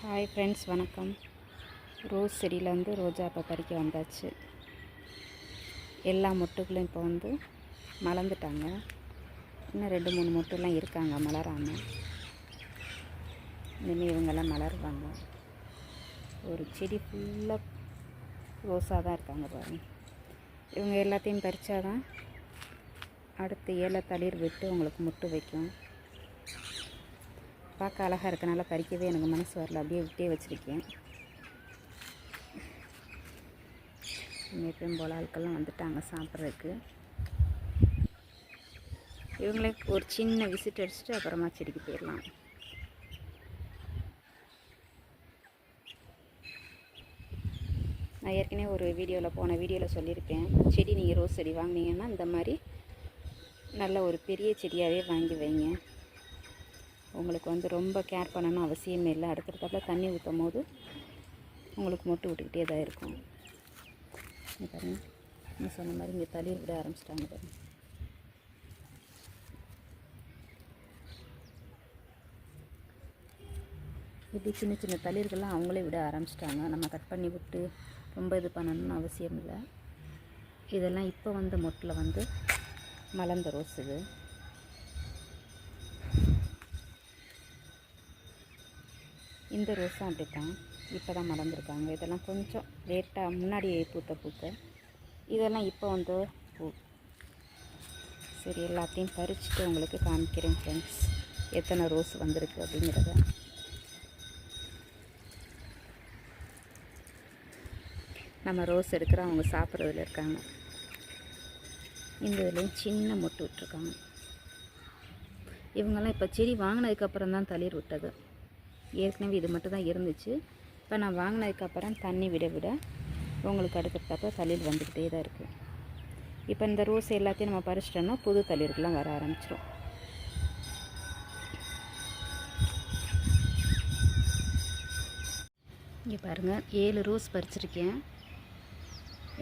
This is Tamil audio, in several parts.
ஹாய் ஃப்ரெண்ட்ஸ், வணக்கம். ரோஸ் செடியிலேருந்து ரோஜா இப்போ பறிக்க வந்தாச்சு. எல்லா மொட்டுகளும் இப்போ மலர்ந்துட்டாங்க. இன்னும் 2-3 மொட்டுலாம் இருக்காங்க மலராமல். இனிமேல் இவங்கெல்லாம் மலருவாங்க. ஒரு செடி ஃபுல்லாக ரோஸாக தான் இருக்காங்க பாருங்கள். இவங்க எல்லாத்தையும் பறித்தாதான் அடுத்து ஏல தளிர் விட்டு உங்களுக்கு மொட்டு வைக்கும். பார்க்க அழகாக இருக்கனால பறிக்கவே எனக்கு மனசு வரல, அப்படியே விட்டே வச்சுருக்கேன். எப்பயும் போல ஆட்கள்லாம் வந்துட்டாங்க சாப்பிட்றதுக்கு. இவங்களே ஒரு சின்ன விசிட் அடிச்சுட்டு அப்புறமா செடிக்கு போயிடலாம். நான் ஏற்கனவே ஒரு போன வீடியோவில் சொல்லியிருக்கேன், செடி நீங்கள் ரோஸ் செடி வாங்கினீங்கன்னா இந்த மாதிரி நல்ல ஒரு பெரிய செடியாகவே வாங்கி வைங்க. உங்களுக்கு ரொம்ப கேர் பண்ணணும் அவசியமே இல்லை. அடுத்தடுத்தாப்பில் தண்ணி ஊற்றும் போது உங்களுக்கு மொட்டு விட்டுக்கிட்டே தான் இருக்கும். பாருங்கள், நான் சொன்ன மாதிரி இங்கே தளிர் விட ஆரம்பிச்சிட்டாங்க பாருங்கள். இப்படி சின்ன சின்ன தளிர்கள்லாம் அவங்களே விட ஆரம்பிச்சிட்டாங்க. நம்ம கட் பண்ணி விட்டு ரொம்ப இது பண்ணணும்னு அவசியம் இல்லை. இதெல்லாம் இப்போ மொட்டில் மலர்ந்த ரோஸ். இது இந்த ரோஸும் அப்படி தான் இப்போ தான் மலர்ந்துருக்காங்க. இதெல்லாம் கொஞ்சம் லேட்டாக முன்னாடி பூத்த இதெல்லாம் இப்போ பூ. சரி, எல்லாத்தையும் பறிச்சுட்டு உங்களுக்கு காமிக்கிறேன் ஃப்ரெண்ட்ஸ், எத்தனை ரோஸ் வந்திருக்கு அப்படிங்கிறத. நம்ம ரோஸ் எடுக்கிற அவங்க சாப்பிட்றதுல இருக்காங்க. இந்த இதுலேயும் சின்ன மொட்டு விட்டுருக்காங்க. இவங்கெல்லாம் இப்போ செடி வாங்கினதுக்கப்புறம் தான் தளிர் விட்டது. ஏற்கனவே இது மட்டும் தான் இருந்துச்சு. இப்போ நான் வாங்கினதுக்கப்புறம் தண்ணி விட உங்களுக்கு அடுத்தப்போ தளிர் வந்துக்கிட்டே தான் இருக்குது. இப்போ இந்த ரோஸ் எல்லாத்தையும் நம்ம பறிச்சிட்டோம்னா புது தளிர்கள்லாம் வர ஆரம்பிச்சிடும். இங்கே பாருங்கள், 7 ரோஸ் பறிச்சிருக்கேன்.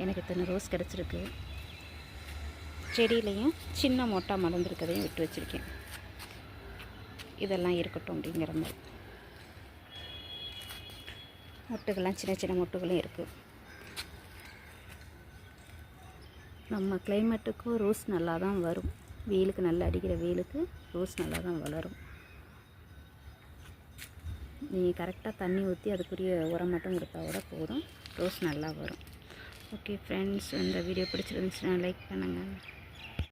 எனக்கு இத்தனை ரோஸ் கிடச்சிருக்கு. செடியிலையும் சின்ன மொட்டாக மலர்ந்துருக்கதையும் விட்டு வச்சுருக்கேன். இதெல்லாம் இருக்கட்டும் அப்படிங்கிற மாதிரி. மொட்டுகள்லாம் சின்ன சின்ன மொட்டுகளும் இருக்குது. நம்ம கிளைமேட்டுக்கும் ரோஸ் நல்லா தான் வரும். வெயிலுக்கு நல்லா அடிக்கிற வெயிலுக்கு ரோஸ் நல்லா தான் வளரும். நீங்கள் கரெக்டாக தண்ணி ஊற்றி அதுக்குரிய உரம் மட்டும் கொடுத்தா கூட போதும், ரோஸ் நல்லா வரும். ஓகே ஃப்ரெண்ட்ஸ், இந்த வீடியோ பிடிச்சிருந்துச்சுன்னா லைக் பண்ணுங்கள்.